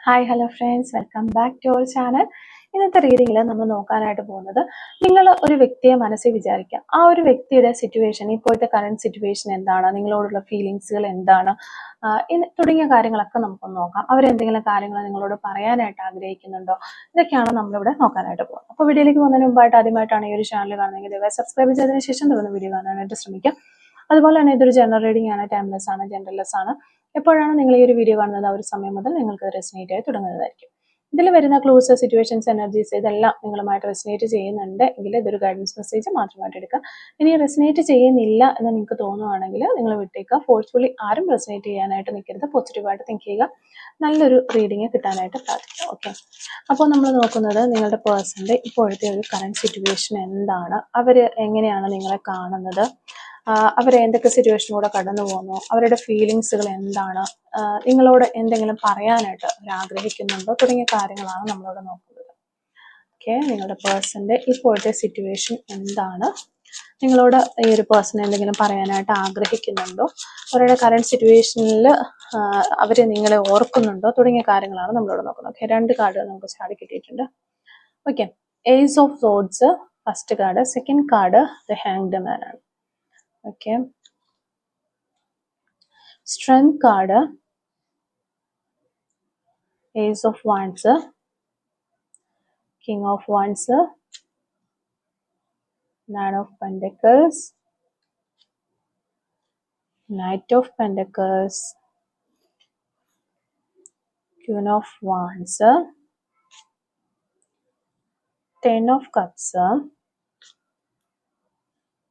Hi hello friends, welcome back to our channel. ഇന്നത്തെ റീഡിങ്ങിൽ നമ്മൾ നോക്കാനായിട്ട് പോകുന്നത്, നിങ്ങൾ ഒരു വ്യക്തിയെ മനസ്സിൽ വിചാരിക്കുക. ആ ഒരു വ്യക്തിയുടെ സിറ്റുവേഷൻ, ഇപ്പോഴത്തെ കറണ്ട് സിറ്റുവേഷൻ എന്താണ്, നിങ്ങളോടുള്ള ഫീലിങ്സുകൾ എന്താണ്, തുടങ്ങിയ കാര്യങ്ങളൊക്കെ നമുക്കൊന്ന് നോക്കാം. അവരെന്തെങ്കിലും കാര്യങ്ങൾ നിങ്ങളോട് പറയാനായിട്ട് ആഗ്രഹിക്കുന്നുണ്ടോ, ഇതൊക്കെയാണ് നമ്മളിവിടെ നോക്കാനായിട്ട് പോകുന്നത്. അപ്പോൾ വീഡിയോയിലേക്ക് പോകുന്നതിന് മുമ്പായിട്ട് ആദ്യമായിട്ടാണ് ഈ ഒരു ചാനൽ കാണുന്നതെങ്കിൽ ദയവായി സബ്സ്ക്രൈബ് ചെയ്തതിന് ശേഷം തുടർന്ന് വീഡിയോ കാണാനായിട്ട് ശ്രമിക്കുക. അതുപോലെ തന്നെ ഇതൊരു ജനറൽ റീഡിംഗ് ആണ്, ടൈംലെസ് ആണ്, ജനറൽലെസ് ആണ്. എപ്പോഴാണ് നിങ്ങൾ ഈ ഒരു വീഡിയോ കാണുന്നത് ആ ഒരു സമയം മുതൽ നിങ്ങൾക്ക് റെസിനേറ്റ് ആയി തുടങ്ങുന്നതായിരിക്കും. ഇതിൽ വരുന്ന ക്ലൂസ്, സിറ്റുവേഷൻസ്, എനർജീസ് ഇതെല്ലാം നിങ്ങളുമായിട്ട് റെസിനേറ്റ് ചെയ്യുന്നുണ്ട് എങ്കിൽ ഇതൊരു ഗൈഡൻസ് മെസ്സേജ് മാത്രമായിട്ട് എടുക്കുക. ഇനി റെസിനേറ്റ് ചെയ്യുന്നില്ല എന്ന് നിങ്ങൾക്ക് തോന്നുവാണെങ്കിൽ നിങ്ങൾ വിട്ടേക്കുക. ഫോഴ്സ്ഫുള്ളി ആരും റെസിനേറ്റ് ചെയ്യാനായിട്ട് നിൽക്കരുത്. പോസിറ്റീവായിട്ട് തിങ്ക് ചെയ്യുക. നല്ലൊരു റീഡിങ് കിട്ടാനായിട്ട് പ്രാർത്ഥിക്കുക. ഓക്കെ, അപ്പോൾ നമ്മൾ നോക്കുന്നത് നിങ്ങളുടെ പേഴ്സണിൻ്റെ ഇപ്പോഴത്തെ ഒരു കറണ്ട് സിറ്റുവേഷൻ എന്താണ്, അവർ എങ്ങനെയാണ് നിങ്ങളെ കാണുന്നത്, അവർ എന്തൊക്കെ സിറ്റുവേഷനിലൂടെ കടന്നു പോകുന്നു, അവരുടെ ഫീലിങ്സുകൾ എന്താണ്, നിങ്ങളോട് എന്തെങ്കിലും പറയാനായിട്ട് അവർ ആഗ്രഹിക്കുന്നുണ്ടോ തുടങ്ങിയ കാര്യങ്ങളാണ് നമ്മളിവിടെ നോക്കുന്നത്. ഓക്കെ, നിങ്ങളുടെ പേഴ്സൻ്റെ ഇപ്പോഴത്തെ സിറ്റുവേഷൻ എന്താണ്, നിങ്ങളോട് ഈ ഒരു പേഴ്സൺ എന്തെങ്കിലും പറയാനായിട്ട് ആഗ്രഹിക്കുന്നുണ്ടോ, അവരുടെ കറണ്ട് സിറ്റുവേഷനിൽ അവർ നിങ്ങളെ ഓർക്കുന്നുണ്ടോ തുടങ്ങിയ കാര്യങ്ങളാണ് നമ്മളിവിടെ നോക്കുന്നത്. ഓക്കെ, 2 കാർഡുകൾ നമുക്ക് ചാടി കിട്ടിയിട്ടുണ്ട്. Okay, ace of swords first card, second card the hanged man ആണ്. Okay, strength card, ace of wands, king of wands, nine of pentacles, knight of pentacles, queen of wands, 10 of cups,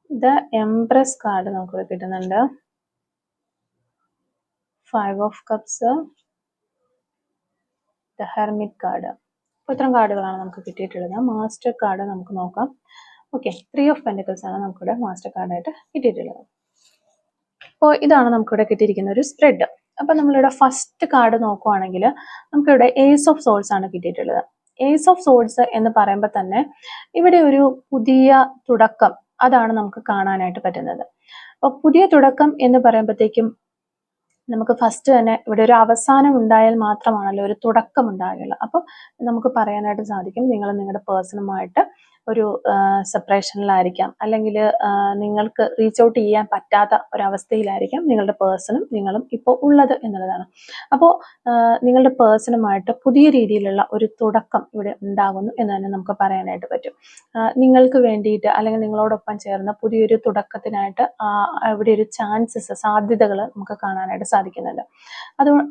the empress card നമുക്ക് കിട്ടുന്നുണ്ട്, 5 of cups, the hermit card. അപ്പോൾ ഇത്രയും കാർഡുകളാണ് നമുക്ക് കിട്ടിയിട്ടുള്ളത്. Master card നമുക്ക് നോക്കാം. Okay, 3 of pentacles ആണ് നമുക്കിവിടെ മാസ്റ്റർ കാർഡായിട്ട് കിട്ടിയിട്ടുള്ളത്. അപ്പോൾ ഇതാണ് നമുക്കിവിടെ കിട്ടിയിരിക്കുന്ന ഒരു സ്പ്രെഡ്. അപ്പോൾ നമ്മളിവിടെ ഫസ്റ്റ് കാർഡ് നോക്കുവാണെങ്കിൽ നമുക്കിവിടെ ഏസ് ഓഫ് സോൾസ് ആണ് കിട്ടിയിട്ടുള്ളത്. ഏസ് ഓഫ് സോൾസ് എന്ന് പറയുമ്പോൾ തന്നെ ഇവിടെ ഒരു പുതിയ തുടക്കം, അതാണ് നമുക്ക് കാണാനായിട്ട് പറ്റുന്നത്. അപ്പോൾ പുതിയ തുടക്കം എന്ന് പറയുമ്പോഴത്തേക്കും നമുക്ക് ഫസ്റ്റ് തന്നെ ഇവിടെ ഒരു അവസാനം ഉണ്ടായാൽ മാത്രമാണല്ലോ ഒരു തുടക്കം ഉണ്ടാകുകയുള്ളൂ. അപ്പം നമുക്ക് പറയാനായിട്ട് സാധിക്കും, നിങ്ങൾ നിങ്ങളുടെ പേഴ്സണുമായിട്ട് ഒരു സെപ്പറേഷനിലായിരിക്കാം, അല്ലെങ്കിൽ നിങ്ങൾക്ക് റീച്ച് ഔട്ട് ചെയ്യാൻ പറ്റാത്ത ഒരവസ്ഥയിലായിരിക്കാം നിങ്ങളുടെ പേഴ്സണും നിങ്ങളും ഇപ്പോൾ ഉള്ളത് എന്നുള്ളതാണ്. അപ്പോൾ നിങ്ങളുടെ പേഴ്സണുമായിട്ട് പുതിയ രീതിയിലുള്ള ഒരു തുടക്കം ഇവിടെ ഉണ്ടാകുന്നു എന്ന് തന്നെ നമുക്ക് പറയാനായിട്ട് പറ്റും. നിങ്ങൾക്ക് വേണ്ടിയിട്ട് അല്ലെങ്കിൽ നിങ്ങളോടൊപ്പം ചേർന്ന പുതിയൊരു തുടക്കത്തിനായിട്ട് ഇവിടെ ഒരു സാധ്യതകൾ നമുക്ക് കാണാനായിട്ട് സാധിക്കുന്നുണ്ട്.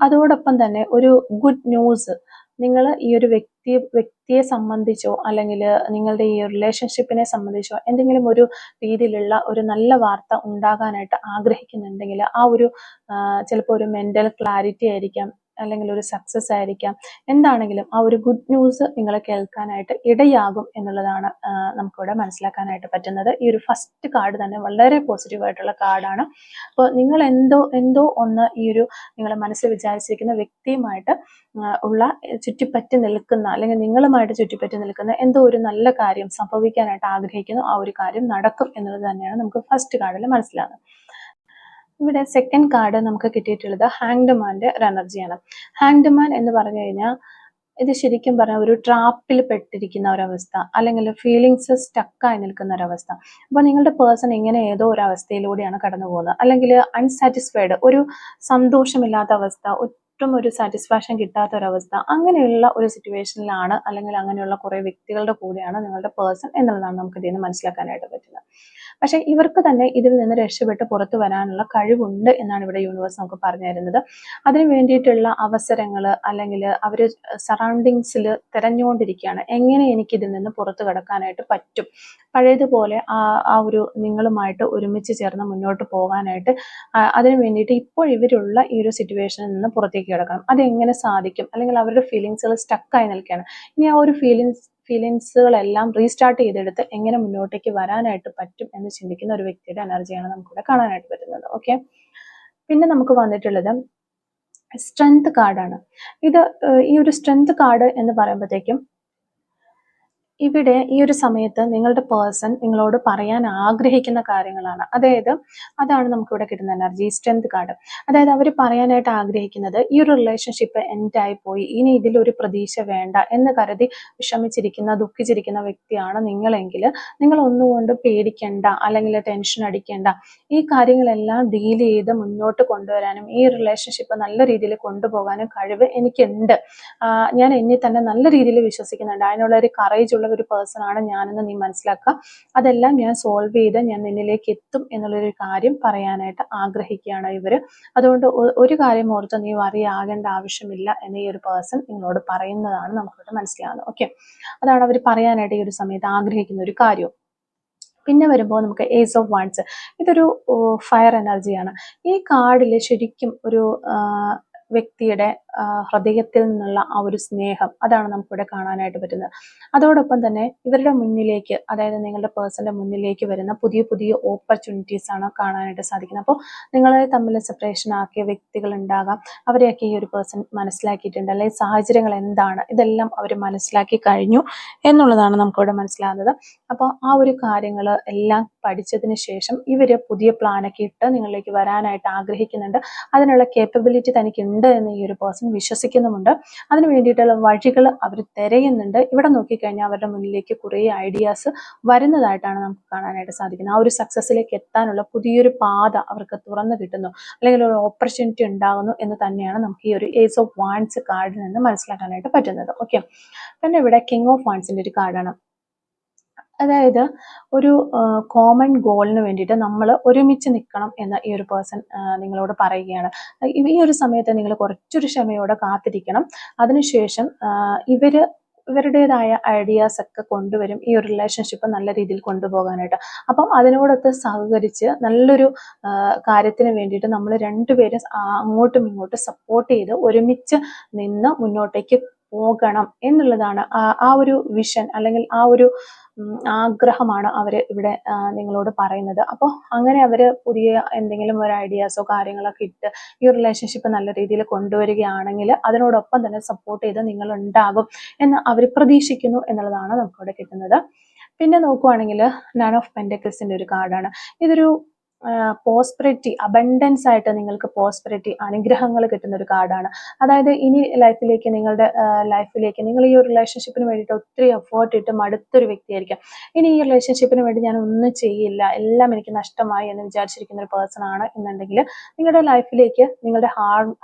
അതോടൊപ്പം തന്നെ ഒരു ഗുഡ് ന്യൂസ്, നിങ്ങൾ ഈ ഒരു വ്യക്തിയെ സംബന്ധിച്ചോ അല്ലെങ്കിൽ നിങ്ങളുടെ ഈ റിലേഷൻഷിപ്പിനെ സംബന്ധിച്ചോ എന്തെങ്കിലും ഒരു രീതിയിലുള്ള ഒരു നല്ല വാർത്ത ഉണ്ടാകാനായിട്ട് ആഗ്രഹിക്കുന്നുണ്ടെങ്കിൽ ആ ഒരു ചിലപ്പോൾ ഒരു മെന്റൽ ക്ലാരിറ്റി ആയിരിക്കാം, അല്ലെങ്കിൽ ഒരു സക്സസ് ആയിരിക്കാം, എന്താണെങ്കിലും ആ ഒരു ഗുഡ് ന്യൂസ് നിങ്ങൾ കേൾക്കാനായിട്ട് ഇടയാകും എന്നുള്ളതാണ് നമുക്കിവിടെ മനസ്സിലാക്കാനായിട്ട് പറ്റുന്നത്. ഈ ഒരു ഫസ്റ്റ് കാർഡ് തന്നെ വളരെ പോസിറ്റീവായിട്ടുള്ള കാർഡാണ്. അപ്പോൾ നിങ്ങൾ എന്തോ ഒന്ന് ഈ ഒരു നിങ്ങളെ മനസ്സിൽ വിചാരിച്ചിരിക്കുന്ന വ്യക്തിയുമായിട്ട് ഉള്ള ചുറ്റിപ്പറ്റി നിൽക്കുന്ന, അല്ലെങ്കിൽ നിങ്ങളുമായിട്ട് ചുറ്റിപ്പറ്റി നിൽക്കുന്ന എന്തോ ഒരു നല്ല കാര്യം സംഭവിക്കാനായിട്ട് ആഗ്രഹിക്കുന്നു. ആ ഒരു കാര്യം നടക്കും എന്നുള്ളത് തന്നെയാണ് നമുക്ക് ഫസ്റ്റ് കാർഡിൽ മനസ്സിലാകുന്നത്. ഇവിടെ സെക്കൻഡ് കാർഡ് നമുക്ക് കിട്ടിയിട്ടുള്ളത് ഹാങ്ഡ് മാൻ്റെ ഒരു എനർജിയാണ്. ഹാങ്ഡ് മാൻ എന്ന് പറഞ്ഞു കഴിഞ്ഞാൽ ഇത് ശരിക്കും പറഞ്ഞാൽ ഒരു ട്രാപ്പിൽ പെട്ടിരിക്കുന്ന ഒരവസ്ഥ, അല്ലെങ്കിൽ ഫീലിങ്സ് സ്റ്റക്കായി നിൽക്കുന്ന ഒരവസ്ഥ. അപ്പോൾ നിങ്ങളുടെ പേഴ്സൺ ഇങ്ങനെ ഏതോ ഒരു അവസ്ഥയിലൂടെയാണ് കടന്നു പോകുന്നത്, അല്ലെങ്കിൽ അൺസാറ്റിസ്ഫൈഡ്, ഒരു സന്തോഷമില്ലാത്ത അവസ്ഥ, ഒട്ടും ഒരു സാറ്റിസ്ഫാക്ഷൻ കിട്ടാത്ത ഒരവസ്ഥ, അങ്ങനെയുള്ള ഒരു സിറ്റുവേഷനിലാണ്, അല്ലെങ്കിൽ അങ്ങനെയുള്ള കുറേ വ്യക്തികളുടെ കൂടെയാണ് നിങ്ങളുടെ പേഴ്സൺ എന്നുള്ളതാണ് നമുക്ക് ഇതിൽ നിന്ന് മനസ്സിലാക്കാനായിട്ട് പറ്റുന്നത്. പക്ഷേ ഇവർക്ക് തന്നെ ഇതിൽ നിന്ന് രക്ഷപ്പെട്ട് പുറത്തു വരാനുള്ള കഴിവുണ്ട് എന്നാണ് ഇവിടെ യൂണിവേഴ്സ് നമുക്ക് പറഞ്ഞു തരുന്നത്. അതിന് വേണ്ടിയിട്ടുള്ള അവസരങ്ങൾ, അല്ലെങ്കിൽ അവർ സറൗണ്ടിങ്സിൽ തിരഞ്ഞുകൊണ്ടിരിക്കുകയാണ്, എങ്ങനെ എനിക്ക് ഇതിൽ നിന്ന് പുറത്തു കടക്കാനായിട്ട് പറ്റും, പഴയതുപോലെ ആ ഒരു നിങ്ങളുമായിട്ട് ഒരുമിച്ച് ചേർന്ന് മുന്നോട്ട് പോകാനായിട്ട്. അതിന് വേണ്ടിയിട്ട് ഇപ്പോൾ ഇവരുള്ള ഈ ഒരു സിറ്റുവേഷനിൽ നിന്ന് പുറത്തേക്ക് കിടക്കണം. അതെങ്ങനെ സാധിക്കും, അല്ലെങ്കിൽ അവരുടെ ഫീലിങ്സുകൾ സ്റ്റക്കായി നിൽക്കുകയാണ്. ഇനി ആ ഒരു ഫീലിങ്സുകളെല്ലാം റീസ്റ്റാർട്ട് ചെയ്തെടുത്ത് എങ്ങനെ മുന്നോട്ടേക്ക് വരാനായിട്ട് പറ്റും എന്ന് ചിന്തിക്കുന്ന ഒരു വ്യക്തിയുടെ എനർജിയാണ് നമുക്കിവിടെ കാണാനായിട്ട് പറ്റുന്നത്. ഓക്കെ, പിന്നെ നമുക്ക് വന്നിട്ടുള്ളത് സ്ട്രെങ്ത് കാർഡാണ്. ഈ ഒരു സ്ട്രെങ്ത് കാർഡ് എന്ന് പറയുമ്പോഴത്തേക്കും ഇവിടെ ഈ ഒരു സമയത്ത് നിങ്ങളുടെ പേഴ്സൺ നിങ്ങളോട് പറയാൻ ആഗ്രഹിക്കുന്ന കാര്യങ്ങളാണ്. അതായത് അതാണ് നമുക്കിവിടെ കിട്ടുന്ന എനർജി, സ്ട്രെങ്ത് കാർഡ്. അതായത് അവർ പറയാനായിട്ട് ആഗ്രഹിക്കുന്നത് ഈ ഒരു റിലേഷൻഷിപ്പ് എൻഡായി പോയി, ഇനി ഇതിലൊരു പ്രതീക്ഷ വേണ്ട എന്ന് കരുതി വിഷമിച്ചിരിക്കുന്ന ദുഃഖിച്ചിരിക്കുന്ന വ്യക്തിയാണ് നിങ്ങളെങ്കിൽ നിങ്ങൾ ഒന്നുകൊണ്ട് പേടിക്കേണ്ട, അല്ലെങ്കിൽ ടെൻഷൻ അടിക്കേണ്ട. ഈ കാര്യങ്ങളെല്ലാം ഡീൽ ചെയ്ത് മുന്നോട്ട് കൊണ്ടുവരാനും ഈ റിലേഷൻഷിപ്പ് നല്ല രീതിയിൽ കൊണ്ടുപോകാനും കഴിവ് എനിക്കുണ്ട്. ഞാൻ എന്നെ തന്നെ നല്ല രീതിയിൽ വിശ്വസിക്കുന്നുണ്ട്. അതിനുള്ള ഒരു കറേജ് ഉള്ള ഒരു പേഴ്സൺ ആണ് ഞാനെന്ന് നീ മനസ്സിലാക്കുക. അതെല്ലാം ഞാൻ സോൾവ് ചെയ്ത് ഞാൻ നിന്നിലേക്ക് എത്തും എന്നുള്ളൊരു കാര്യം പറയാനായിട്ട് ആഗ്രഹിക്കുകയാണ് ഇവർ. അതുകൊണ്ട് ഒരു കാര്യം ഓർത്ത് നീ വറി ആകേണ്ട ആവശ്യമില്ല എന്ന് ഈ ഒരു പേഴ്സൺ നിങ്ങളോട് പറയുന്നതാണ് നമുക്കിവിടെ മനസ്സിലാകുന്നത്. ഓക്കെ, അതാണ് അവർ പറയാനായിട്ട് ഈ ഒരു സമയത്ത് ആഗ്രഹിക്കുന്ന ഒരു കാര്യം. പിന്നെ വരുമ്പോൾ നമുക്ക് ഏസ് ഓഫ് വാൻഡ്സ്. ഇതൊരു ഫയർ എനർജിയാണ്. ഈ കാർഡിൽ ശരിക്കും ഒരു വ്യക്തിയുടെ ഹൃദയത്തിൽ നിന്നുള്ള ആ ഒരു സ്നേഹം, അതാണ് നമുക്കിവിടെ കാണാനായിട്ട് പറ്റുന്നത്. അതോടൊപ്പം തന്നെ ഇവരുടെ മുന്നിലേക്ക്, അതായത് നിങ്ങളുടെ പേഴ്സന്റെ മുന്നിലേക്ക് വരുന്ന പുതിയ പുതിയ ഓപ്പർച്യൂണിറ്റീസ് ആണ് കാണാനായിട്ട് സാധിക്കുന്നത്. അപ്പോൾ നിങ്ങളെ തമ്മിൽ സെപ്പറേഷൻ ആക്കിയ വ്യക്തികൾ ഉണ്ടാകാം, അവരെയൊക്കെ ഈ ഒരു പേഴ്സൺ മനസ്സിലാക്കിയിട്ടുണ്ട്, അല്ലെങ്കിൽ സാഹചര്യങ്ങൾ എന്താണ് ഇതെല്ലാം അവർ മനസ്സിലാക്കി കഴിഞ്ഞു എന്നുള്ളതാണ് നമുക്കിവിടെ മനസ്സിലാകുന്നത്. അപ്പോൾ ആ ഒരു കാര്യങ്ങൾ എല്ലാം പഠിച്ചതിന് ശേഷം ഇവർ പുതിയ പ്ലാനൊക്കെ ഇട്ട് നിങ്ങളിലേക്ക് വരാനായിട്ട് ആഗ്രഹിക്കുന്നുണ്ട്. അതിനുള്ള കേപ്പബിലിറ്റി തനിക്കുണ്ട് എന്ന് ഈ ഒരു പേഴ്സൺ വിശ്വസിക്കുന്നുമുണ്ട്. അതിന് വേണ്ടിയിട്ടുള്ള വഴികൾ അവർ തിരയുന്നുണ്ട്. ഇവിടെ നോക്കിക്കഴിഞ്ഞാൽ അവരുടെ മുന്നിലേക്ക് കുറേ ഐഡിയാസ് വരുന്നതായിട്ടാണ് നമുക്ക് കാണാനായിട്ട് സാധിക്കുന്നത്. ആ ഒരു സക്സസ്സിലേക്ക് എത്താനുള്ള പുതിയൊരു പാത അവർക്ക് തുറന്നു കിട്ടുന്നു, അല്ലെങ്കിൽ ഒരു ഓപ്പർച്യൂണിറ്റി ഉണ്ടാകുന്നു എന്ന് തന്നെയാണ് നമുക്ക് ഈ ഒരു ഏസ് ഓഫ് വാൻഡ്സ് കാർഡിൽ നിന്ന് മനസ്സിലാക്കാനായിട്ട് പറ്റുന്നത്. ഓക്കെ, പിന്നെ ഇവിടെ കിങ് ഓഫ് വാൻഡ്സിന്റെ ഒരു കാർഡാണ്. അതായത് ഒരു കോമൺ ഗോളിന് വേണ്ടിയിട്ട് നമ്മൾ ഒരുമിച്ച് നിൽക്കണം എന്ന് ഈ ഒരു പേഴ്സൺ നിങ്ങളോട് പറയുകയാണ്. ഈ ഒരു സമയത്ത് നിങ്ങൾ കുറച്ചൊരു ക്ഷമയോടെ കാത്തിരിക്കണം. അതിനുശേഷം ഇവരുടേതായ ഐഡിയാസ് ഒക്കെ കൊണ്ടുവരും ഈ ഒരു റിലേഷൻഷിപ്പ് നല്ല രീതിയിൽ കൊണ്ടുപോകാനായിട്ട്. അപ്പം അതിനോടൊത്ത് സഹകരിച്ച് നല്ലൊരു കാര്യത്തിന് വേണ്ടിയിട്ട് നമ്മൾ രണ്ടുപേരും അങ്ങോട്ടും ഇങ്ങോട്ടും സപ്പോർട്ട് ചെയ്ത് ഒരുമിച്ച് നിന്ന് മുന്നോട്ടേക്ക് പോകണം എന്നുള്ളതാണ് ആ ഒരു വിഷൻ, അല്ലെങ്കിൽ ആ ഒരു ആഗ്രഹമാണ് അവർ ഇവിടെ നിങ്ങളോട് പറയുന്നത്. അപ്പോൾ അങ്ങനെ അവർ പുതിയ എന്തെങ്കിലും ഒരു ഐഡിയാസോ കാര്യങ്ങളൊക്കെ ഇട്ട് ഈ റിലേഷൻഷിപ്പ് നല്ല രീതിയിൽ കൊണ്ടുവരികയാണെങ്കിൽ അതിനോടൊപ്പം തന്നെ സപ്പോർട്ട് ചെയ്ത് നിങ്ങൾ ഉണ്ടാകും എന്ന് അവർ പ്രതീക്ഷിക്കുന്നു എന്നുള്ളതാണ് നമുക്കിവിടെ കിട്ടുന്നത്. പിന്നെ നോക്കുവാണെങ്കിൽ നൺ ഓഫ് പെന്റക്കിൾസിന്റെ ഒരു കാർഡാണ്. ഇതൊരു പോസ്പെറിറ്റി, അബണ്ടൻസ് ആയിട്ട് നിങ്ങൾക്ക് പോസ്പെറിറ്റി, അനുഗ്രഹങ്ങൾ കിട്ടുന്ന ഒരു കാർഡാണ്. അതായത് ഇനി ലൈഫിലേക്ക്, നിങ്ങളുടെ ലൈഫിലേക്ക് നിങ്ങൾ ഈ ഒരു റിലേഷൻഷിപ്പിന് വേണ്ടിയിട്ട് ഒത്തിരി എഫേർട്ട് ഇട്ട് മടുത്തൊരു വ്യക്തിയായിരിക്കും. ഇനി ഈ റിലേഷൻഷിപ്പിന് വേണ്ടി ഞാൻ ഒന്നും ചെയ്യില്ല, എല്ലാം എനിക്ക് നഷ്ടമായി എന്ന് വിചാരിച്ചിരിക്കുന്ന ഒരു പേഴ്സൺ ആണ് എന്നുണ്ടെങ്കിൽ നിങ്ങളുടെ ലൈഫിലേക്ക് നിങ്ങളുടെ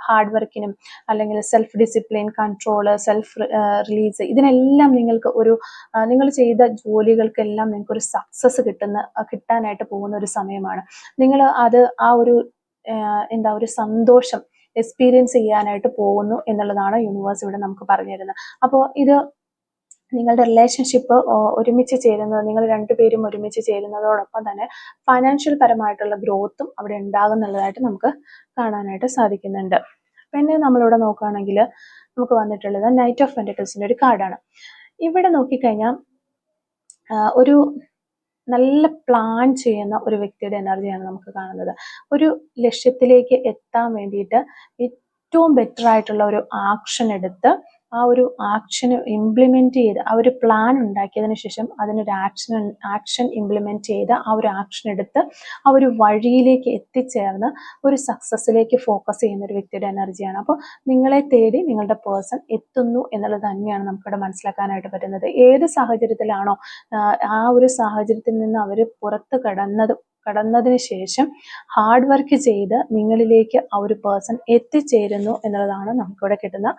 ഹാർഡ് വർക്കിനും, അല്ലെങ്കിൽ self discipline, control, self release, ഇതിനെല്ലാം നിങ്ങൾക്ക് ഒരു നിങ്ങൾ ചെയ്ത ജോലികൾക്കെല്ലാം നിങ്ങൾക്ക് ഒരു സക്സസ് കിട്ടാനായിട്ട് പോകുന്ന ഒരു സമയമാണ്. നിങ്ങൾ അത് ആ ഒരു ഒരു സന്തോഷം എക്സ്പീരിയൻസ് ചെയ്യാനായിട്ട് പോകുന്നു എന്നുള്ളതാണ് യൂണിവേഴ്സ് ഇവിടെ നമുക്ക് പറഞ്ഞു തരുന്നത്. അപ്പോൾ ഇത് നിങ്ങളുടെ റിലേഷൻഷിപ്പ് ഒരുമിച്ച് ചേരുന്നത്, നിങ്ങൾ രണ്ടുപേരും ഒരുമിച്ച് ചേരുന്നതോടൊപ്പം തന്നെ ഫൈനാൻഷ്യൽ പരമായിട്ടുള്ള ഗ്രോത്തും അവിടെ ഉണ്ടാകുന്നുള്ളതായിട്ട് നമുക്ക് കാണാനായിട്ട് സാധിക്കുന്നുണ്ട്. പിന്നെ നമ്മളിവിടെ നോക്കുകയാണെങ്കിൽ നമുക്ക് വന്നിട്ടുള്ളത് നൈറ്റ് ഓഫ് പെന്റക്കിൾസിന്റെ ഒരു കാർഡാണ്. ഇവിടെ നോക്കിക്കഴിഞ്ഞാൽ ഒരു നല്ല പ്ലാൻ ചെയ്യുന്ന ഒരു വ്യക്തിയുടെ എനർജിയാണ് നമുക്ക് കാണുന്നത്. ഒരു ലക്ഷ്യത്തിലേക്ക് എത്താൻ വേണ്ടിയിട്ട് ഏറ്റവും ബെറ്റർ ആയിട്ടുള്ള ഒരു ആക്ഷൻ എടുത്ത് ആ ഒരു ആക്ഷന് ഇംപ്ലിമെന്റ് ചെയ്ത്, ആ ഒരു പ്ലാൻ ഉണ്ടാക്കിയതിനു ശേഷം അതിനൊരു ആക്ഷൻ ഇംപ്ലിമെന്റ് ചെയ്ത് ആ ഒരു ആക്ഷൻ എടുത്ത് ആ ഒരു വഴിയിലേക്ക് എത്തിച്ചേർന്ന് ഒരു സക്സസ്സിലേക്ക് ഫോക്കസ് ചെയ്യുന്ന ഒരു വ്യക്തിയുടെ എനർജിയാണ്. അപ്പോൾ നിങ്ങളെ തേടി നിങ്ങളുടെ പേഴ്സൺ എത്തുന്നു എന്നുള്ളത് തന്നെയാണ് നമുക്കിവിടെ മനസ്സിലാക്കാനായിട്ട് പറ്റുന്നത്. ഏത് സാഹചര്യത്തിലാണോ ആ ഒരു സാഹചര്യത്തിൽ നിന്ന് അവർ പുറത്ത് കടന്നതിന് ശേഷം ഹാർഡ് വർക്ക് ചെയ്ത് നിങ്ങളിലേക്ക് ആ ഒരു പേഴ്സൺ എത്തിച്ചേരുന്നു എന്നുള്ളതാണ് നമുക്കിവിടെ കിട്ടുന്ന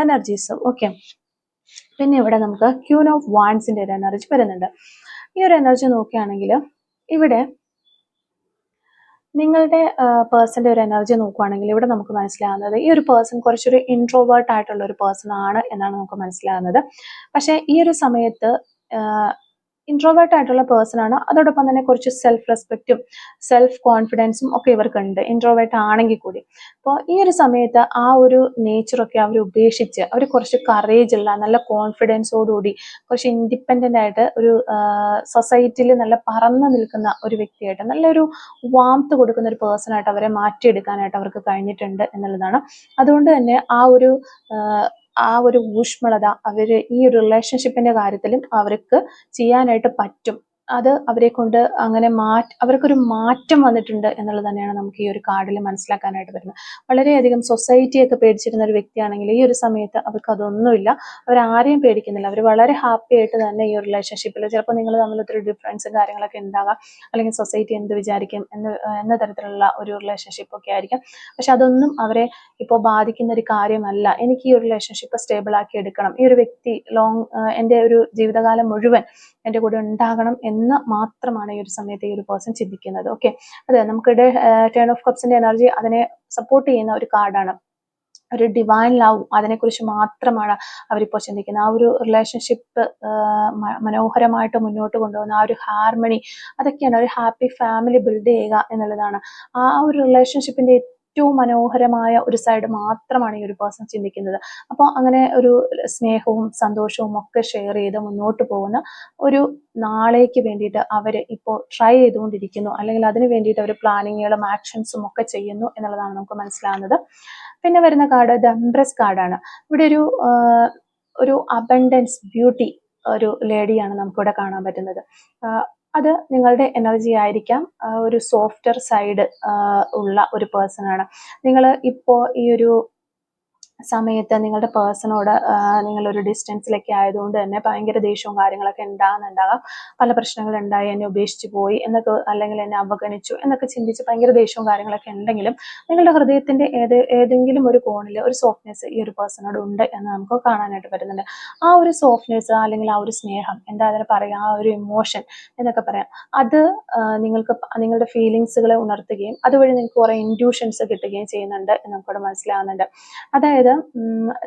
എനർജീസ്. ഓക്കെ, പിന്നെ ഇവിടെ നമുക്ക് ക്യൂൻ ഓഫ് വാൻഡ്സിന്റെ ഒരു എനർജി വരുന്നുണ്ട്. ഈ ഒരു എനർജി നോക്കുകയാണെങ്കിൽ ഇവിടെ നിങ്ങളുടെ പേഴ്സന്റെ ഒരു എനർജി നോക്കുകയാണെങ്കിൽ ഇവിടെ നമുക്ക് മനസ്സിലാകുന്നത് ഈ ഒരു പേഴ്സൺ കുറച്ചൊരു ഇൻട്രോവേർട്ട് ആയിട്ടുള്ള ഒരു പേഴ്സൺ ആണ് എന്നാണ് നമുക്ക് മനസ്സിലാകുന്നത്. പക്ഷേ ഈ ഒരു സമയത്ത് ഇൻട്രോവേർട്ട് ആയിട്ടുള്ള പേഴ്സൺ ആണ്. അതോടൊപ്പം തന്നെ കുറച്ച് സെൽഫ് റെസ്പെക്റ്റും സെൽഫ് കോൺഫിഡൻസും ഒക്കെ ഇവർക്കുണ്ട്, ഇൻട്രോവേർട്ട് ആണെങ്കിൽ കൂടി. അപ്പോൾ ഈ ഒരു സമയത്ത് ആ ഒരു നേച്ചറൊക്കെ അവർ ഉപേക്ഷിച്ച് അവർ കുറച്ച് കറേജ് ഉള്ള, നല്ല കോൺഫിഡൻസോടുകൂടി കുറച്ച് ഇൻഡിപെൻഡൻ്റ് ആയിട്ട് ഒരു സൊസൈറ്റിയിൽ നല്ല പറന്ന് നിൽക്കുന്ന ഒരു വ്യക്തിയായിട്ട്, നല്ലൊരു വാംത്ത് കൊടുക്കുന്ന ഒരു പേഴ്സണായിട്ട് അവരെ മാറ്റിയെടുക്കാനായിട്ട് അവർക്ക് കഴിഞ്ഞിട്ടുണ്ട് എന്നുള്ളതാണ്. അതുകൊണ്ട് തന്നെ ആ ഒരു ആ ഒരു ഊഷ്മളത ഈ ഒരു റിലേഷൻഷിപ്പിന്റെ കാര്യത്തിലും അവർക്ക് ചെയ്യാനായിട്ട് പറ്റും. അത് അവരെ കൊണ്ട് അങ്ങനെ അവർക്കൊരു മാറ്റം വന്നിട്ടുണ്ട് എന്നുള്ളത് തന്നെയാണ് നമുക്ക് ഈ ഒരു കാർഡിൽ മനസ്സിലാക്കാനായിട്ട് വരുന്നത്. വളരെയധികം സൊസൈറ്റിയൊക്കെ പേടിച്ചിരുന്ന ഒരു വ്യക്തിയാണെങ്കിൽ ഈ ഒരു സമയത്ത് അവർക്ക് അതൊന്നുമില്ല. അവരാരെയും പേടിക്കുന്നില്ല. അവർ വളരെ ഹാപ്പി ആയിട്ട് തന്നെ ഈ ഒരു റിലേഷൻഷിപ്പിൽ, ചിലപ്പോൾ നിങ്ങൾ തമ്മിൽ ഒത്തിരി ഡിഫറൻസും കാര്യങ്ങളൊക്കെ ഉണ്ടാകാം, അല്ലെങ്കിൽ സൊസൈറ്റി എന്ത് വിചാരിക്കും എന്ന തരത്തിലുള്ള ഒരു റിലേഷൻഷിപ്പ് ഒക്കെ ആയിരിക്കും. പക്ഷെ അതൊന്നും അവരെ ഇപ്പോൾ ബാധിക്കുന്ന ഒരു കാര്യമല്ല. എനിക്ക് ഈ ഒരു റിലേഷൻഷിപ്പ് സ്റ്റേബിൾ ആക്കി എടുക്കണം, ഈ ഒരു വ്യക്തി എൻ്റെ ഒരു ജീവിതകാലം മുഴുവൻ എൻ്റെ കൂടെ ഉണ്ടാകണം എന്ന് മാത്രമാണ് ഈ ഒരു സമയത്ത് ഈ ഒരു പേഴ്സൺ ചിന്തിക്കുന്നത്. ഓക്കെ, അതെ, നമുക്കിടെ ടേൺ ഓഫ് കപ്സിന്റെ എനർജി അതിനെ സപ്പോർട്ട് ചെയ്യുന്ന ഒരു കാർഡാണ്. ഒരു ഡിവൈൻ ലവ്, അതിനെക്കുറിച്ച് മാത്രമാണ് അവരിപ്പോൾ ചിന്തിക്കുന്നത്. ആ ഒരു റിലേഷൻഷിപ്പ് മനോഹരമായിട്ട് മുന്നോട്ട് കൊണ്ടുപോകുന്ന ആ ഒരു ഹാർമണി, അതൊക്കെയാണ് ഒരു ഹാപ്പി ഫാമിലി ബിൽഡ് ചെയ്യുക എന്നുള്ളതാണ്. ആ ഒരു റിലേഷൻഷിപ്പിന്റെ ഏറ്റവും മനോഹരമായ ഒരു സൈഡ് മാത്രമാണ് ഈ ഒരു പേഴ്സൺ ചിന്തിക്കുന്നത്. അപ്പോൾ അങ്ങനെ ഒരു സ്നേഹവും സന്തോഷവും ഒക്കെ ഷെയർ ചെയ്ത് മുന്നോട്ട് പോകുന്ന ഒരു നാളേക്ക് വേണ്ടിയിട്ട് അവർ ഇപ്പോൾ ട്രൈ ചെയ്തുകൊണ്ടിരിക്കുന്നു, അല്ലെങ്കിൽ അതിന് വേണ്ടിയിട്ട് അവർ പ്ലാനിങ്ങുകളും ആക്ഷൻസും ഒക്കെ ചെയ്യുന്നു എന്നുള്ളതാണ് നമുക്ക് മനസ്സിലാവുന്നത്. പിന്നെ വരുന്ന കാർഡ് ദ എംപ്രസ് കാർഡാണ്. ഇവിടെ ഒരു അബണ്ടൻസ് ബ്യൂട്ടി ഒരു ലേഡിയാണ് നമുക്കിവിടെ കാണാൻ പറ്റുന്നത്. അത് നിങ്ങളുടെ എനർജി ആയിരിക്കാം. ഒരു സോഫ്റ്റർ സൈഡ് ഉള്ള ഒരു പേഴ്സൺ ആണ് നിങ്ങൾ. ഇപ്പോൾ ഈ ഒരു സമയത്ത് നിങ്ങളുടെ പേഴ്സണോട് നിങ്ങളൊരു ഡിസ്റ്റൻസിലൊക്കെ ആയതുകൊണ്ട് തന്നെ ഭയങ്കര ദേഷ്യവും കാര്യങ്ങളൊക്കെ ഉണ്ടാകുന്നുണ്ടാകാം. പല പ്രശ്നങ്ങൾ ഉണ്ടായി, എന്നെ ഉപേക്ഷിച്ച് പോയി എന്നൊക്കെ, അല്ലെങ്കിൽ എന്നെ അവഗണിച്ചു എന്നൊക്കെ ചിന്തിച്ച് ഭയങ്കര ദേഷ്യവും കാര്യങ്ങളൊക്കെ ഉണ്ടെങ്കിലും നിങ്ങളുടെ ഹൃദയത്തിന്റെ ഏതെങ്കിലും ഒരു കോണിൽ ഒരു സോഫ്റ്റ്നെസ് ഈ ഒരു പേഴ്സണോട് ഉണ്ട് എന്ന് നമുക്ക് കാണാനായിട്ട് പറ്റുന്നുണ്ട്. ആ ഒരു സോഫ്റ്റ്നെസ്, അല്ലെങ്കിൽ ആ ഒരു സ്നേഹം, എന്താ അതിനെ പറയാം, ആ ഒരു ഇമോഷൻ എന്നൊക്കെ പറയാം, അത് നിങ്ങൾക്ക് നിങ്ങളുടെ ഫീലിങ്സുകളെ ഉണർത്തുകയും അതുവഴി നിങ്ങൾക്ക് കുറെ ഇൻറ്റ്യൂഷൻസ് കിട്ടുകയും ചെയ്യുന്നുണ്ട് എന്ന് നമുക്കിവിടെ മനസ്സിലാവുന്നുണ്ട്. അതായത്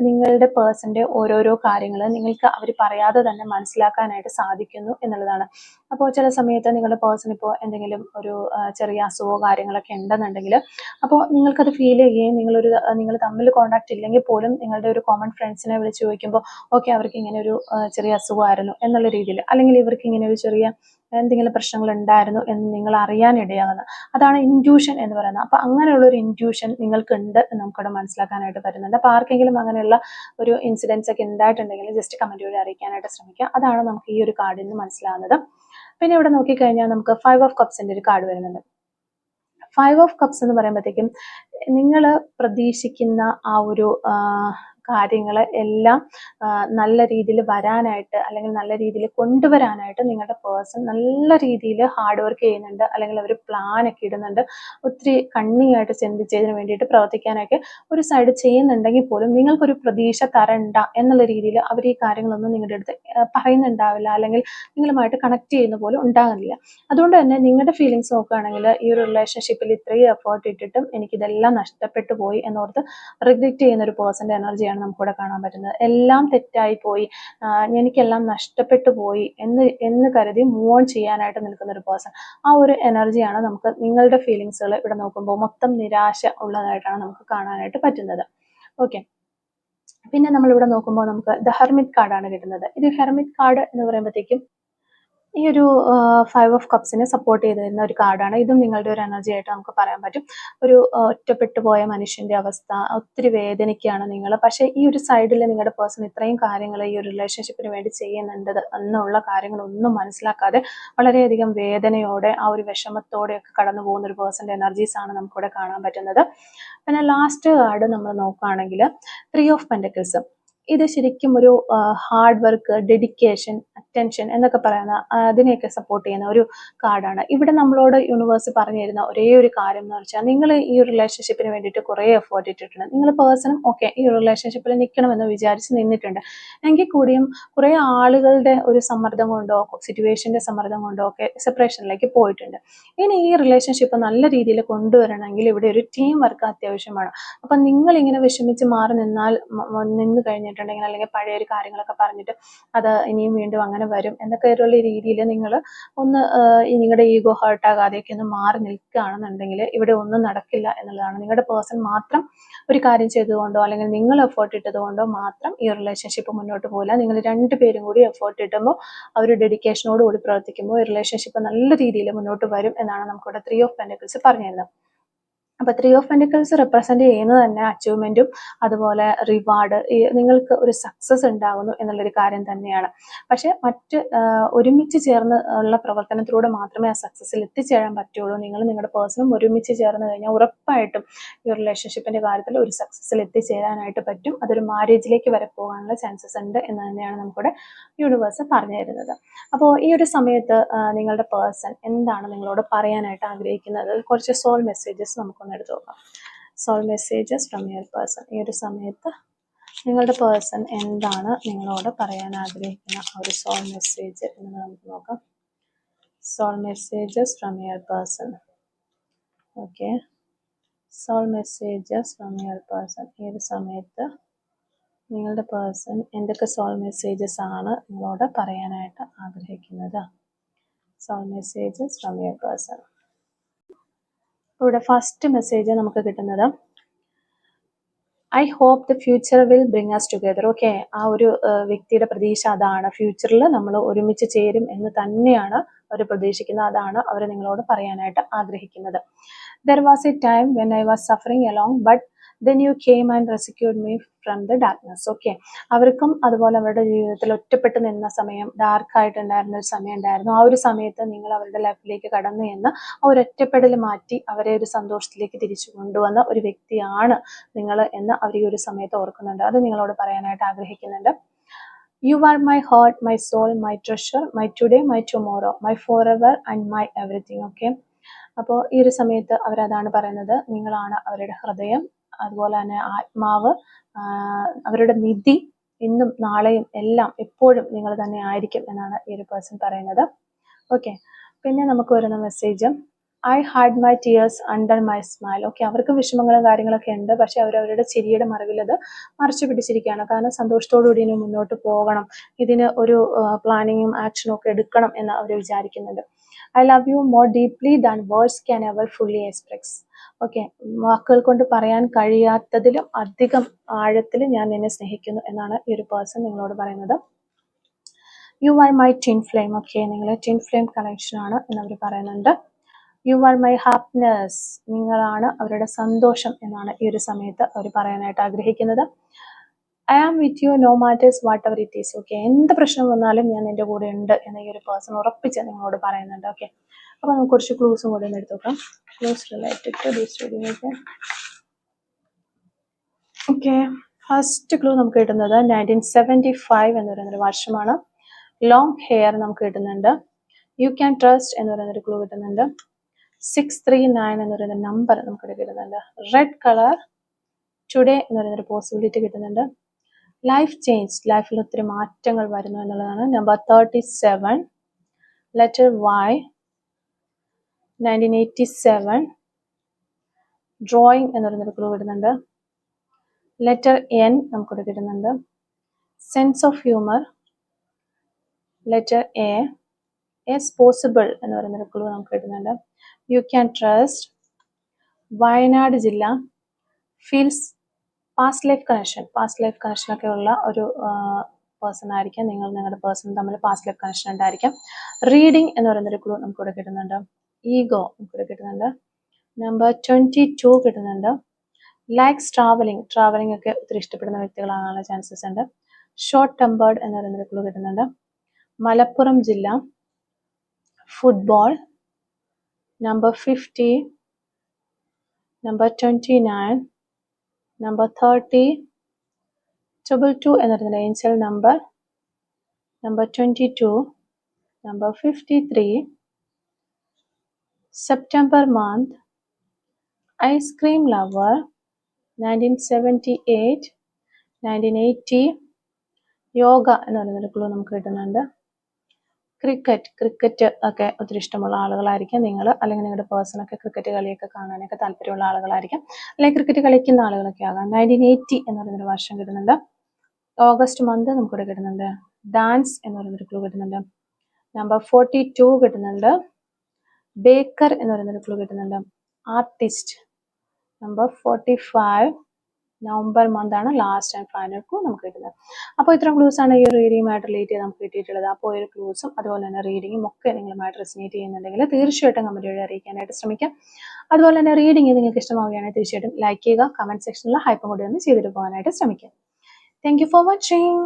നിങ്ങളുടെ പേഴ്സന്റെ ഓരോരോ കാര്യങ്ങൾ നിങ്ങൾക്ക് അവർ പറയാതെ തന്നെ മനസ്സിലാക്കാനായിട്ട് സാധിക്കുന്നു എന്നുള്ളതാണ്. അപ്പോൾ ചില സമയത്ത് നിങ്ങളുടെ പേഴ്സൺ ഇപ്പോൾ എന്തെങ്കിലും ഒരു ചെറിയ അസുഖമോ കാര്യങ്ങളൊക്കെ ഉണ്ടെന്നുണ്ടെങ്കിൽ, അപ്പോൾ നിങ്ങൾക്കത് ഫീൽ ചെയ്യുകയും നിങ്ങൾ തമ്മിൽ കോൺടാക്ട് ഇല്ലെങ്കിൽ പോലും നിങ്ങളുടെ ഒരു കോമൺ ഫ്രണ്ട്സിനെ വിളിച്ച് ചോദിക്കുമ്പോൾ ഓക്കെ, അവർക്ക് ഇങ്ങനെ ഒരു ചെറിയ അസുഖമായിരുന്നു എന്നുള്ള രീതിയിൽ, അല്ലെങ്കിൽ ഇവർക്ക് ഇങ്ങനെ ഒരു ചെറിയ എന്തെങ്കിലും പ്രശ്നങ്ങൾ ഉണ്ടായിരുന്നു എന്ന് നിങ്ങൾ അറിയാനിടയാകുന്നത്, അതാണ് ഇൻറ്റ്യൂഷൻ എന്ന് പറയുന്നത്. അപ്പൊ അങ്ങനെയുള്ള ഒരു ഇൻറ്റ്യൂഷൻ നിങ്ങൾക്കുണ്ട് എന്ന് നമുക്കവിടെ മനസ്സിലാക്കാനായിട്ട് പറ്റുന്നുണ്ട്. അപ്പൊ ആർക്കെങ്കിലും അങ്ങനെയുള്ള ഒരു ഇൻസിഡൻസ് ഒക്കെ ഉണ്ടായിട്ടുണ്ടെങ്കിൽ ജസ്റ്റ് കമന്റ് വഴി അറിയിക്കാനായിട്ട് ശ്രമിക്കുക. അതാണ് നമുക്ക് ഈ ഒരു കാർഡിൽ നിന്ന് മനസ്സിലാവുന്നത്. പിന്നെ ഇവിടെ നോക്കിക്കഴിഞ്ഞാൽ നമുക്ക് 5 ഓഫ് കപ്സിന്റെ ഒരു കാർഡ് വരുന്നുണ്ട്. 5 ഓഫ് കപ്സ് എന്ന് പറയുമ്പോഴത്തേക്കും നിങ്ങൾ പ്രതീക്ഷിക്കുന്ന ആ ഒരു കാര്യങ്ങൾ എല്ലാം നല്ല രീതിയിൽ വരാനായിട്ട്, അല്ലെങ്കിൽ നല്ല രീതിയിൽ കൊണ്ടുവരാനായിട്ട് നിങ്ങളുടെ പേഴ്സൺ നല്ല രീതിയിൽ ഹാർഡ് വർക്ക് ചെയ്യുന്നുണ്ട്, അല്ലെങ്കിൽ അവർ പ്ലാൻ ഒക്കെ ഇടുന്നുണ്ട്. ഒത്തിരി കണ്ണിയായിട്ട് ചിന്തിച്ചതിന് വേണ്ടിയിട്ട് പ്രവർത്തിക്കാനൊക്കെ ഒരു സൈഡ് ചെയ്യുന്നുണ്ടെങ്കിൽ പോലും നിങ്ങൾക്കൊരു പ്രതീക്ഷ തരണ്ട എന്നുള്ള രീതിയിൽ അവർ ഈ കാര്യങ്ങളൊന്നും നിങ്ങളുടെ അടുത്ത് പറയുന്നുണ്ടാവില്ല, അല്ലെങ്കിൽ നിങ്ങളുമായിട്ട് കണക്ട് ചെയ്യുന്ന പോലും ഉണ്ടാകുന്നില്ല. അതുകൊണ്ട് തന്നെ നിങ്ങളുടെ ഫീലിങ്സ് നോക്കുകയാണെങ്കിൽ ഈ ഒരു റിലേഷൻഷിപ്പിൽ ഇത്രയും എഫേർട്ട് ഇട്ടിട്ടും എനിക്കിതെല്ലാം നഷ്ടപ്പെട്ടു പോയി എന്നോർത്ത് റിഗ്രറ്റ് ചെയ്യുന്ന ഒരു പേഴ്സന്റെ എനർജിയാണ് നമുക്കിവിടെ കാണാൻ പറ്റുന്നത്. എല്ലാം തെറ്റായി പോയി, എനിക്കെല്ലാം നഷ്ടപ്പെട്ടു പോയി എന്ന് കരുതി മൂവ് ഓൺ ചെയ്യാനായിട്ട് നിൽക്കുന്ന ഒരു പേഴ്സൺ. ആ ഒരു എനർജിയാണ് നമുക്ക് നിങ്ങളുടെ ഫീലിങ്സുകൾ ഇവിടെ നോക്കുമ്പോൾ മൊത്തം നിരാശ ഉള്ളതായിട്ടാണ് നമുക്ക് കാണാനായിട്ട് പറ്റുന്നത്. ഓക്കെ, പിന്നെ നമ്മളിവിടെ നോക്കുമ്പോൾ നമുക്ക് ദ ഹെർമിറ്റ് കാർഡാണ് കിട്ടുന്നത്. ഇത് ഹെർമിറ്റ് കാർഡ് എന്ന് പറയുമ്പോഴത്തേക്കും ഈ ഒരു 5 ഓഫ് കപ്സിനെ സപ്പോർട്ട് ചെയ്ത് തരുന്ന ഒരു കാർഡാണ്. ഇതും നിങ്ങളുടെ ഒരു എനർജി ആയിട്ട് നമുക്ക് പറയാൻ പറ്റും. ഒരു ഒറ്റപ്പെട്ടു പോയ മനുഷ്യന്റെ അവസ്ഥ, ഒത്തിരി വേദനയ്ക്കാണ് നിങ്ങൾ. പക്ഷേ ഈ ഒരു സൈഡിൽ നിങ്ങളുടെ പേഴ്സൺ ഇത്രയും കാര്യങ്ങൾ ഈ ഒരു റിലേഷൻഷിപ്പിന് വേണ്ടി ചെയ്യുന്നുണ്ട് എന്നുള്ള കാര്യങ്ങളൊന്നും മനസ്സിലാക്കാതെ വളരെയധികം വേദനയോടെ ആ ഒരു വിഷമത്തോടെയൊക്കെ കടന്നു പോകുന്ന ഒരു പേഴ്സന്റെ എനർജീസ് ആണ് നമുക്കിവിടെ കാണാൻ പറ്റുന്നത്. പിന്നെ ലാസ്റ്റ് കാർഡ് നമ്മൾ നോക്കുകയാണെങ്കിൽ 3 ഓഫ് പെന്റക്കിൾസ്. ഇത് ശരിക്കും ഒരു ഹാർഡ് വർക്ക്, ഡെഡിക്കേഷൻ, അറ്റൻഷൻ എന്നൊക്കെ പറയുന്ന അതിനെയൊക്കെ സപ്പോർട്ട് ചെയ്യുന്ന ഒരു കാർഡാണ്. ഇവിടെ നമ്മളോട് യൂണിവേഴ്സ് പറഞ്ഞു തരുന്ന ഒരേ ഒരു കാര്യം എന്ന് വെച്ചാൽ, നിങ്ങൾ ഈ ഒരു റിലേഷൻഷിപ്പിന് വേണ്ടിയിട്ട് കുറേ എഫേർട്ട് ഇട്ടിട്ടുണ്ട്. നിങ്ങൾ പേഴ്സണും ഓക്കെ ഈ ഒരു റിലേഷൻഷിപ്പിൽ നിൽക്കണമെന്ന് വിചാരിച്ച് നിന്നിട്ടുണ്ട്. എങ്കിൽ കൂടിയും കുറേ ആളുകളുടെ ഒരു സമ്മർദ്ദം കൊണ്ടോ സിറ്റുവേഷന്റെ സമ്മർദ്ദം കൊണ്ടോ ഒക്കെ സെപ്പറേഷനിലേക്ക് പോയിട്ടുണ്ട്. ഇനി ഈ റിലേഷൻഷിപ്പ് നല്ല രീതിയിൽ കൊണ്ടുവരണമെങ്കിൽ ഇവിടെ ഒരു ടീം വർക്ക് അത്യാവശ്യമാണ്. അപ്പം നിങ്ങളിങ്ങനെ വിഷമിച്ച് മാറി നിന്ന് കഴിഞ്ഞിട്ടുണ്ടെങ്കിൽ, അല്ലെങ്കിൽ പഴയ ഒരു കാര്യങ്ങളൊക്കെ പറഞ്ഞിട്ട് അത് ഇനിയും വീണ്ടും അങ്ങനെ വരും എന്നൊക്കെ ഉള്ള രീതിയിൽ നിങ്ങൾ ഒന്ന് നിങ്ങളുടെ ഈഗോ ഹേർട്ടാകാതെയൊക്കെ ഒന്ന് മാറി നിൽക്കുകയാണെന്നുണ്ടെങ്കിൽ ഇവിടെ ഒന്നും നടക്കില്ല എന്നുള്ളതാണ്. നിങ്ങളുടെ പേഴ്സൺ മാത്രം ഒരു കാര്യം ചെയ്തുകൊണ്ടോ, അല്ലെങ്കിൽ നിങ്ങൾ എഫേർട്ട് ഇട്ടതുകൊണ്ടോ മാത്രം ഈ റിലേഷൻഷിപ്പ് മുന്നോട്ട് പോകില്ല. നിങ്ങൾ രണ്ടുപേരും കൂടി എഫേർട്ട് ഇട്ടുമ്പോൾ ആ ഒരു ഡെഡിക്കേഷനോട് കൂടി പ്രവർത്തിക്കുമ്പോൾ റിലേഷൻഷിപ്പ് നല്ല രീതിയിൽ മുന്നോട്ട് വരും എന്നാണ് നമുക്കിവിടെ 3 ഓഫ് പെന്റക്കിൾസ് പറഞ്ഞു തരുന്നത്. അപ്പോൾ 3 ഓഫ് പെൻറ്റിക്കിൾസ് റെപ്രസെന്റ് ചെയ്യുന്നത് തന്നെ അച്ചീവ്മെന്റും അതുപോലെ റിവാർഡ്, നിങ്ങൾക്ക് ഒരു സക്സസ് ഉണ്ടാകുന്നു എന്നുള്ളൊരു കാര്യം തന്നെയാണ്. പക്ഷെ മറ്റ് ഒരുമിച്ച് ചേർന്ന് ഉള്ള പ്രവർത്തനത്തിലൂടെ മാത്രമേ ആ സക്സസ്സിൽ എത്തിച്ചേരാൻ പറ്റുള്ളൂ. നിങ്ങൾ നിങ്ങളുടെ പേഴ്സണും ഒരുമിച്ച് ചേർന്ന് കഴിഞ്ഞാൽ ഉറപ്പായിട്ടും ഈ റിലേഷൻഷിപ്പിന്റെ കാര്യത്തിൽ ഒരു സക്സസ്സിൽ എത്തിച്ചേരാനായിട്ട് പറ്റും. അതൊരു മാരേജിലേക്ക് വരെ പോകാനുള്ള ചാൻസസ് ഉണ്ട് എന്ന് തന്നെയാണ് നമുക്കിവിടെ യൂണിവേഴ്സ് പറഞ്ഞു തരുന്നത്. അപ്പോൾ ഈ ഒരു സമയത്ത് നിങ്ങളുടെ പേഴ്സൺ എന്താണ് നിങ്ങളോട് പറയാനായിട്ട് ആഗ്രഹിക്കുന്നത്? കുറച്ച് സോൾ മെസ്സേജസ് നമുക്കൊന്ന് എടുത്ത് നോക്കാം. Soul messages from your person. ഈ ഒരു സമയത്ത് നിങ്ങളുടെ പേഴ്സൺ എന്താണ് നിങ്ങളോട് പറയാൻ ആഗ്രഹിക്കുന്ന ആ ഒരു സോൾ മെസ്സേജ് എന്ന് നമുക്ക് നോക്കാം. Soul messages from your person. Okay, soul messages from your person. ഈ ഒരു സമയത്ത് നിങ്ങളുടെ പേഴ്സൺ എന്തൊക്കെ സോൾ മെസ്സേജസ് ആണ് നിങ്ങളോട് പറയാനായിട്ട് ആഗ്രഹിക്കുന്നത്? Soul messages from your person. ഇവിടെ ഫസ്റ്റ് മെസ്സേജ് നമുക്ക് കിട്ടുന്നത് I hope the future will bring us together. Okay, ആ ഒരു വ്യക്തിയുടെ പ്രതീക്ഷ അതാണ്. ഫ്യൂച്ചറിൽ നമ്മൾ ഒരുമിച്ച് ചേരും എന്ന് തന്നെയാണ് അവർ പ്രതീക്ഷിക്കുന്നത്. അതാണ് അവർ നിങ്ങളോട് പറയാനായിട്ട് ആഗ്രഹിക്കുന്നത്. There was a time when I was suffering alone, but then you came and rescued me from the darkness. Okay, അവർക്കും അതുപോലെ അവരുടെ ജീവിതത്തിൽ ഒറ്റപ്പെട്ട് നിന്ന സമയം, ഡാർക്കായിട്ടുണ്ടായിരുന്ന ഒരു സമയം ഉണ്ടായിരുന്നു. ആ ഒരു സമയത്ത് നിങ്ങൾ അവരുടെ ലൈഫിലേക്ക് കടന്നു എന്ന് ആ ഒരു ഒറ്റപ്പെടൽ മാറ്റി അവരെ ഒരു സന്തോഷത്തിലേക്ക് തിരിച്ചു കൊണ്ടുവന്ന ഒരു വ്യക്തിയാണ് നിങ്ങൾ എന്ന് അവർ ഈ ഒരു സമയത്ത് ഓർക്കുന്നുണ്ട്. അത് നിങ്ങളോട് പറയാനായിട്ട് ആഗ്രഹിക്കുന്നുണ്ട്. You are my heart, my soul, my treasure, my today, my tomorrow, my forever and my everything. Okay, അപ്പോൾ ഈ ഒരു സമയത്ത് അവരതാണ് പറയുന്നത്. നിങ്ങളാണ് അവരുടെ ഹൃദയം, അതുപോലെ തന്നെ ആത്മാവ്, അവരുടെ നിധി, ഇന്നും നാളെയും എല്ലാം എപ്പോഴും നിങ്ങൾ തന്നെ ആയിരിക്കും എന്നാണ് ഈ ഒരു പേഴ്സൺ പറയുന്നത്. ഓക്കെ, പിന്നെ നമുക്ക് വരുന്ന message I had my tears under my smile. Okay, അവർക്ക് വിഷമങ്ങളും കാര്യങ്ങളൊക്കെ ഉണ്ട്, പക്ഷെ അവരവരുടെ ചിരിയുടെ മറവിൽ അത് മറച്ചു പിടിച്ചിരിക്കുകയാണ്. കാരണം സന്തോഷത്തോടുകൂടി ഇനി മുന്നോട്ട് പോകണം, ഇതിന് ഒരു പ്ലാനിങ്ങും ആക്ഷനും ഒക്കെ എടുക്കണം എന്ന് അവർ വിചാരിക്കുന്നുണ്ട്. I love you more deeply than words can ever fully express. Okay, വാക്കുകൾ കൊണ്ട് പറയാൻ കഴിയാത്തതിലും അധികം ആഴത്തിൽ ഞാൻ നിന്നെ സ്നേഹിക്കുന്നു എന്നാണ് ഈ ഒരു പേഴ്സൺ നിങ്ങളോട് പറയുന്നത്. You are my twin flame. Okay, നിങ്ങൾ ട്വിൻ ഫ്ലെയിം കണക്ഷൻ ആണ് എന്ന് അവർ പറയുന്നുണ്ട്. You are my happiness. നിങ്ങളാണ് അവരുടെ സന്തോഷം എന്നാണ് ഈ ഒരു സമയത്ത് അവർ പറയാനായിട്ട് ആഗ്രഹിക്കുന്നത്. I am with you no matters whatever it is. Okay, എന്ത് പ്രശ്നം വന്നാലും ഞാൻ നിന്റെ കൂടെ ഉണ്ട് എന്ന് ഈ ഒരു പേഴ്സൺ ഉറപ്പിച്ച് നിങ്ങളോട് പറയുന്നുണ്ട്. ഓക്കെ, അപ്പോൾ നമുക്ക് കുറച്ച് ക്ലൂസും കൂടി ഒന്ന് എടുത്ത് നോക്കാം. Clues related to this video. Okay, first clue നമുക്ക് കിട്ടുന്നത് 1975 എന്ന് പറയുന്നൊരു വർഷമാണ്. ലോങ് ഹെയർ നമുക്ക് കിട്ടുന്നുണ്ട്. യു ക്യാൻ ട്രസ്റ്റ് എന്ന് പറയുന്നൊരു ക്ലൂ കിട്ടുന്നുണ്ട്. 639 എന്ന് പറയുന്ന നമ്പർ നമുക്കിവിടെ കിട്ടുന്നുണ്ട്. റെഡ് കളർ, ടുഡേ എന്ന് പറയുന്നൊരു പോസിബിലിറ്റി കിട്ടുന്നുണ്ട്. ലൈഫ് ചേഞ്ച്, ലൈഫിൽ ഒത്തിരി മാറ്റങ്ങൾ വരുന്നു എന്നുള്ളതാണ്. നമ്പർ 37, ലെറ്റർ Y, 1987, ഡ്രോയിങ് എന്ന് പറയുന്നൊരു ക്ലൂ കിട്ടുന്നുണ്ട്. ലെറ്റർ N നമുക്കിവിടെ കിട്ടുന്നുണ്ട്. Sense of humour, letter A, S possible എന്ന് പറയുന്നൊരു ക്ലൂ നമുക്ക് കിട്ടുന്നുണ്ട്. യു ക്യാൻ ട്രസ്റ്റ്, വയനാട് ജില്ല, ഫീൽസ് പാസ്റ്റ് ലൈഫ് കണക്ഷൻ ഒക്കെ ഉള്ള ഒരു പേഴ്സൺ ആയിരിക്കാം. നിങ്ങൾ നിങ്ങളുടെ പേഴ്സൺ തമ്മിൽ പാസ്റ്റ് ലൈഫ് കണക്ഷൻ ഉണ്ടായിരിക്കാം. റീഡിങ് എന്ന് പറയുന്നൊരു ക്ലൂ നമുക്കിവിടെ കിട്ടുന്നുണ്ട്. ഈഗോ നമുക്കിവിടെ കിട്ടുന്നുണ്ട്. നമ്പർ 22 കിട്ടുന്നുണ്ട്. ലൈക്സ് ട്രാവലിംഗ് ഒക്കെ ഒത്തിരി ഇഷ്ടപ്പെടുന്ന വ്യക്തികളാകാനുള്ള ചാൻസസ് ഉണ്ട്. ഷോർട്ട് ടെമ്പേർഡ് എന്ന് പറയുന്നൊരു ക്ലൂ കിട്ടുന്നുണ്ട്. മലപ്പുറം ജില്ല, ഫുട്ബോൾ, നമ്പർ 50, നമ്പർ 29, നമ്പർ 30, 222 എന്ന് പറയുന്നത് Angel number, number 22, number 53, September month, ice cream lover, 1978, 1980, yoga എന്ന് പറയുന്നൊരു ക്ലൂ നമുക്ക് കിട്ടുന്നുണ്ട്. ക്രിക്കറ്റ് ഒക്കെ ഒത്തിരി ഇഷ്ടമുള്ള ആളുകളായിരിക്കാം നിങ്ങൾ, അല്ലെങ്കിൽ നിങ്ങളുടെ പേഴ്സണൊക്കെ ക്രിക്കറ്റ് കളിയൊക്കെ കാണാനൊക്കെ താല്പര്യമുള്ള ആളുകളായിരിക്കാം, അല്ലെങ്കിൽ ക്രിക്കറ്റ് കളിക്കുന്ന ആളുകളൊക്കെ ആകാം. 1980 എന്ന് പറയുന്നൊരു വർഷം കിട്ടുന്നുണ്ട്. ഓഗസ്റ്റ് മന്ത് നമുക്കിവിടെ കിട്ടുന്നുണ്ട്. ഡാൻസ് എന്ന് പറയുന്നൊരു ക്ലൂ കിട്ടുന്നുണ്ട്. നമ്പർ 42 കിട്ടുന്നുണ്ട്. ബേക്കർ എന്ന് പറയുന്നൊരു ക്ലൂ കിട്ടുന്നുണ്ട്. ആർട്ടിസ്റ്റ്, നമ്പർ 45, നവംബർ മന്താണ് ലാസ്റ്റ് ആൻഡ് ഫൈനൽ ക്ലൂ നമുക്ക് കിട്ടുന്നത്. അപ്പോൾ ഇത്രയും ക്ലൂസ് ആണ് ഈ ഒരു റീഡിങ്ങുമായിട്ട് റിലേറ്റ് ചെയ്ത് നമുക്ക് കിട്ടിയിട്ടുള്ളത്. അപ്പോൾ ഈ ഒരു ക്ലൂസും അതുപോലെ തന്നെ റീഡിങ്ങും ഒക്കെ നിങ്ങളുമായിട്ട് റെസിനേറ്റ് ചെയ്യുന്നുണ്ടെങ്കിൽ തീർച്ചയായിട്ടും കമൻറ്റ് വഴി അറിയിക്കാനായിട്ട് ശ്രമിക്കാം. അതുപോലെ തന്നെ റീഡിങ് നിങ്ങൾക്ക് ഇഷ്ടമാവുകയാണെങ്കിൽ തീർച്ചയായിട്ടും ലൈക്ക് ചെയ്യുക, കമൻറ്റ് സെക്ഷനിൽ ഹൈപ്പും കൂടി ഒന്ന് ചെയ്തിട്ട് പോകാനായിട്ട് ശ്രമിക്കാം. Thank you for watching.